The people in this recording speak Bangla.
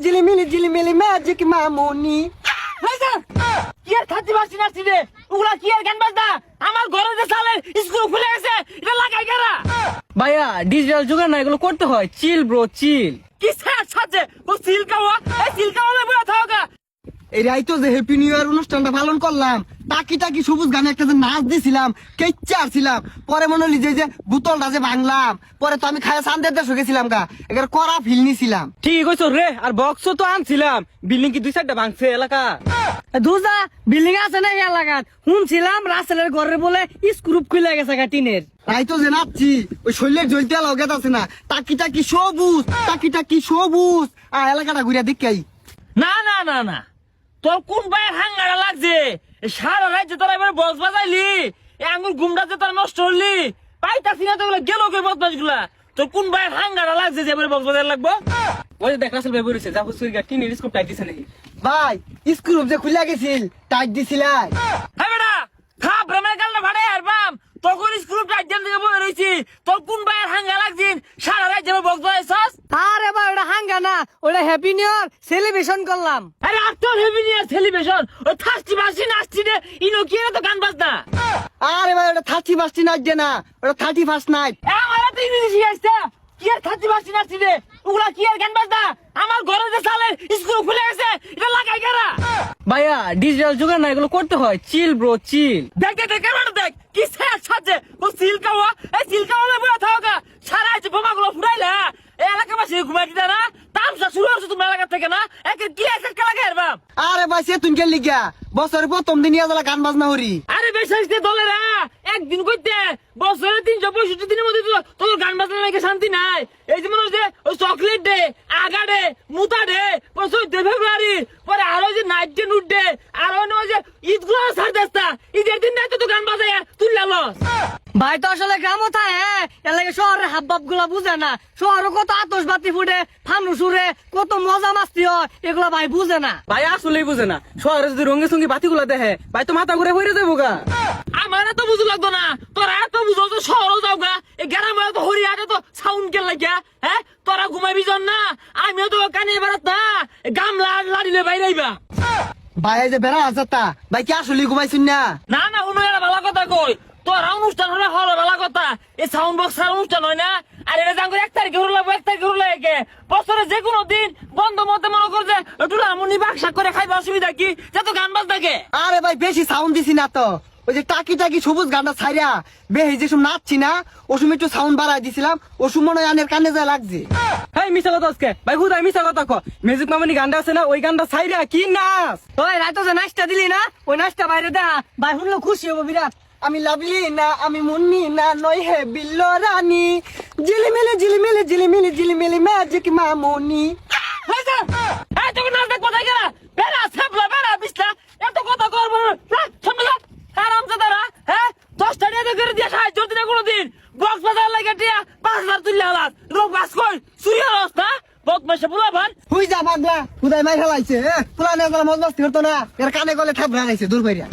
ঝিলিমিলি ম্যাজিক মামুনি। কি আর খাচ্ছি পারছি না রে, ওগুলা কি আর গান বাজনা? আমার ঘরে যে সালের স্কুল খুলে গেছে, এটা লাগাই কারা? ভাইয়া ডিজিটাল যুগে না এগুলো করতে হয়, চিল ব্রো চিল। কি সাথে ও সিলকাওয়া, এই সিলকাওয়া বলে থাকা। এই রাইতো যে হ্যাপি নিউ ইয়ার অনুষ্ঠানটা পালন করলাম, টাকি টাকি সবুজ গানে একটা যে নাচ দিছিলাম, কেচ্চা ছিলাম। পরে মনে হলি যে বোতলটা যে ভাঙলাম, পরে তো আমি খায়া সান্দের দেশে গেছিলাম গা, এবার করা ফিল নিছিলাম। ঠিক হয়েছ রে, আর বক্সও তো আনছিলাম। বিল্ডিং কি 2-4টা ভাঙছে এলাকা? দুজা বিল্ডিং আছে না এলাকাত? শুনছিলাম রাসেলের ঘরে বলে স্ক্রুপ খুলে গেছে টিনের। রাইতো যে নাচছি, ওই শরীরের জলতে লগেত আছে না, টাকি টাকি সবুজ, টাকি টাকি সবুজ। এলাকাটা ঘুরিয়া দেখাই। না না না না, তোর কোন পায়ের হাঙ্গারা লাগছে? সারা রাজ্যে তোরা এবার বক্স বাজাইলি, আঙ্গুল গুমটা যে তোরা নষ্ট হলি, পাইতাছি না তো গেল কই বদমাস গুলা। তোর কোন পায়ের হাঙ্গারা লাগছে যে এবার বক্স বাজার লাগবো? ওই যে দেখ রাসেল ভাই বলেছে যা হুসুর গা টিনের স্কুপ টাইট দিছে নাকি? ভাই স্ক্রুপ যে খুলে গেছিল, টাইট দিছিলাই। হ্যাঁ বেটা, খা ব্রাহ্মণের গালটা ভাড়ে আর বাম, তখন স্ক্রুপ টাইট দিয়ে দিকে বলে রয়েছি। তোর কোন পায়ের হাঙ্গা লাগছে? সারা রাজ্যে এবার বক্স বাজাইছস? আরে ভাই ওটা হাঙ্গা না, ওটা হ্যাপি নিউ ইয়ার সেলিব্রেশন করলাম। আরে আর তোর হেভি নিয়ে সেলিব্রেশন, ওই থার্টি বাসি নাচছি রে, ইনো কি তো গান বাজনা। আরে ভাই ওটা 31st নাইট না, ওটা 31st নাইট। আমার তো ইংরেজি শিখাইছে। কি আর থার্টি বাসি নাচছি রে, ওগুলা কি আর গান বাজনা? আমার ঘরে যে সালের স্কুল খুলে গেছে, এটা লাগাই কারা? ভাইয়া ডিজিটাল যুগে না এগুলো করতে হয়, চিল ব্রো চিল। দেখ দেখ দেখ ক্যামেরা দেখ, কি সাথে ও সিলকাওয়া, এই সিলকাওয়া বলে থাকা। সারা আছে বোমাগুলো ফুরাইলে এই এলাকাবাসী ঘুমাই দিতে না, তামসা শুরু হচ্ছে তুমি এলাকা থেকে না, কি একটা লাগাই আর বাপ। আরে ভাই সে তুই গেলি গা, বছরের প্রথম দিন ইয়া গান বাজনা হরি। আরে বেশ দলে রা একদিন কইতে বছরে 365 দিনের মধ্যে তোর গান বাজনা লাগে শান্তি নাই। এই যে মনে হচ্ছে ওই চকলেট ডে, আগা ডে, মুতা ডে, 14 ফেব্রুয়ারি, পরে আরো যে নাইট ডে, নুট ডে, আর ওই যে ঈদ গুলো ছাড় দেস্তা, ঈদের দিন নাই তো গান বাজায় তুই লালস। ভাই তো আসলে গ্রামও থাকে, এর লাগে শহরের হাবভাব গুলা বুঝে না। শহরে কত আতশবাতি ফুটে, ফানুস উড়ে, কত মজা মাস্তি হয়, এগুলা ভাই বুঝে না। ভাই আসলেই বুঝে না, শহরে যদি রঙে সঙ্গে বাতিগুলা দেখে ভাই তো মাথা ঘুরে পড়ে যাবো গা। আমার এত বুঝু লাগতো না, তোরা এত বুঝো তো শহরও যাও গা। এই গ্রামে তো হরিয়াটা তো সাউন্ড কে লাগিয়া, হ্যাঁ তোরা ঘুমাইবি জন না, আমিও তো কানে বেড়াত না, গামলা লাড়িলে বাইরাইবা। ভাই এই যে বেড়া আসাতা, ভাই কি আসলে ঘুমাইছুন না? না না অন্য একটা ভালো কথা কই, তোরা অনুষ্ঠান হলে হলো ভালো কথা, এই সাউন্ড বক্স অনুষ্ঠান হয় না। আর এটা জান করে 1 তারিখে হলো লাগবো, 1 তারিখে হলো লাগে বছরে যে কোনো দিন বন্ধ মতে মনে কর যে একটু রামুনি বাক্সা করে খাইবা, অসুবিধা কি? যত গান বাজ থাকে। আরে ভাই বেশি সাউন্ড দিছি না তো, ওই যে টাকি টাকি সবুজ গানটা ছাইরা বেহি যে সময় নাচছি না, ও সময় একটু সাউন্ড বাড়াই দিছিলাম, ও সময় মনে হয় আনের কানে যায় লাগছে। হ্যাঁ মিশা কথা আজকে ভাই, হুদাই মিশা কথা কো। মিউজিক মামানি গানটা আছে না, ওই গানটা ছাইরা কি নাচ। ওই রাইতো যে নাচটা দিলি না, ওই নাচটা বাইরে দেখা, ভাই শুনলে খুশি হবো বিরাট। আমি লাভলি না, আমি মুন্নি না, নই হে বিল্লো রানী, ঝিলিমিলি ম্যাজিক মামুনি। হয়েছে এই তোকে নাচ দেখ কোথায় গেলা? বেড়া ছাপলা বেড়া বিছলা, এত কথা করবো না, সামনে যা। আরাম সে দাঁড়া, হ্যাঁ 10 টাকা দিয়ে করে দিয়ে সাহায্য দিনে কোনোদিন বক্স বাজার লাগে টিয়া 5000 তুললে হালাস লোক বাস কই চুরি হালাস না বদমাশে বুলা ভান। হুই যা বাগলা, হুদাই মাই খেলাইছে, পুরানে গলা মজমাস্তি করতো না, এর কানে গলে ঠাপ লাগাইছে দূর বাইরা।